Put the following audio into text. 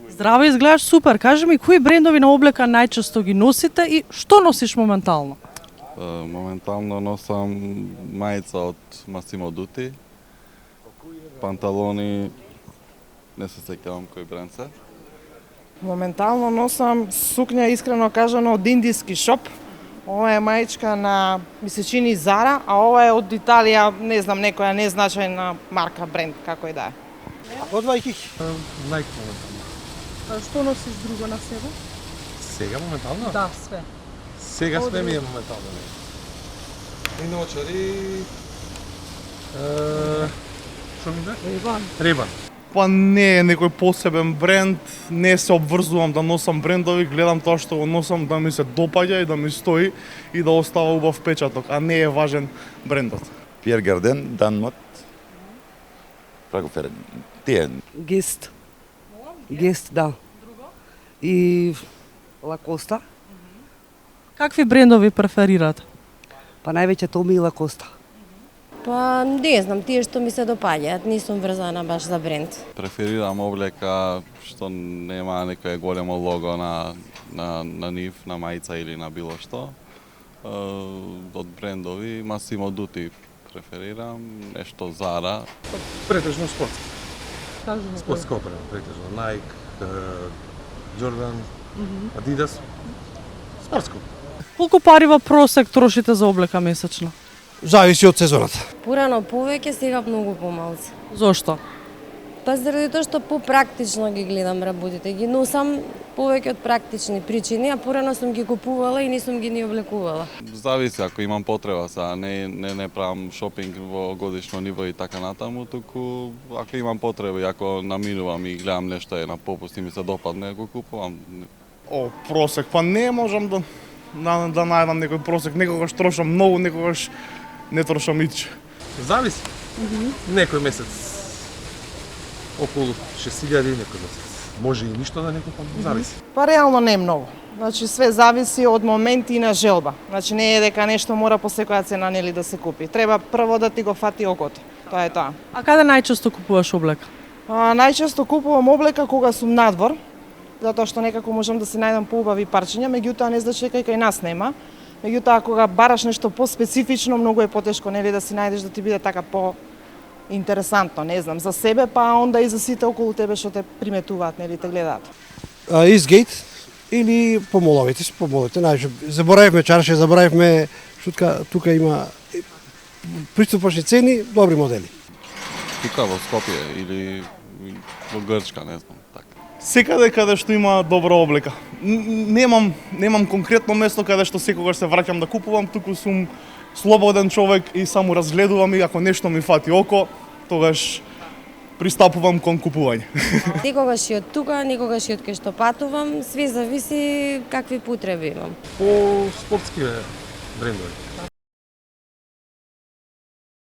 Здраво, изгледаш супер. Кажи ми, кои брендови на облека најчесто ги носите и што носиш моментално? Моментално носам мајца од Massimo Dutti, панталони, не се сеќавам кој бренд се. Моментално носам сукња, искрено кажано, од индиски шоп. Ова е мајчка на, ми се чини Zara, а ова е од Италија, не знам, некоја незначајна марка, бренд, како и да е. Од Вајкик. Nike моментално. Што носиш друго на себе? Сега моментално? Да, све. Сега све ми е моментално. И наочари... Што ми бе? Ребан. Па не е некој посебен бренд, не се обврзувам да носам брендови, гледам тоа што го носам да ми се допаѓа и да ми стои и да остава убав печаток, а не е важен брендот. Пиер Гарден, Данмот, Фрагофер, тие. Гест. Гест, да. И Лакоста. Какви брендови преферирате? Па највеќе Томи и Лакоста. Па не знам, тие што ми се допаѓаат, не сум врзана баш за бренд. Преферирам облека што нема некое големо лого на нив, на мајца или на било што. Од брендови Massimo Dutti преферирам, нешто Zara. Претежно спортски. Кажи ми. Спортска опрема, претежно. Nike, Jordan, Adidas. Спортско. Колку пари во просек трошите за облека месечно? Зависи од сезоната. Порано повеќе, сега многу помалку. Зошто? Па заради тоа што попрактично ги гледам работите, ги носам повеќе од практични причини, а порано сум ги купувала и не сум ги ни облекувала. Зависи ако имам потреба, сега не правам шопинг во годишно ниво и така натаму, туку ако имам потреба и ако наминувам и гледам нешто е на попуст и ми се допадне, го купувам. Просек, па не можам да најдам некој просек, некогаш трошам многу, некогаш не трошам ич. Зависи. Некој месец околу 6000, некој месец. Може и ништо да не купам, зависи. Па реално не е многу. Значи све зависи од момент и на желба. Значи не е дека нешто мора по секоја цена нели да се купи. Треба прво да ти го фати окото. Тоа е тоа. А каде најчесто купуваш облека? Најчесто купувам облека кога сум надвор, затоа што некако можам да се најдам поубави парчиња, меѓутоа не значи дека и кај нас нема. Меѓутоа кога бараш нешто поспецифично, многу е потешко нели да си најдеш да ти биде така интересантно, не знам, за себе, па онда и за сите околу тебе што те приметуваат, нели те гледаат. Eastgate или помоловите, најше заборавивме чарше, заборавивме што тука има приступачни цени, добри модели. Тука во Скопје или во Грчка, не знам, така. Секаде каде што има добра облека. Немам конкретно место каде што секогаш се враќам да купувам, туку сум слободен човек и само разгледувам и ако нешто ми фати око, тогаш пристапувам кон купување. Некогаш и од тука, некогаш и од кај што патувам, све зависи какви потреби имам. По спортски брендови.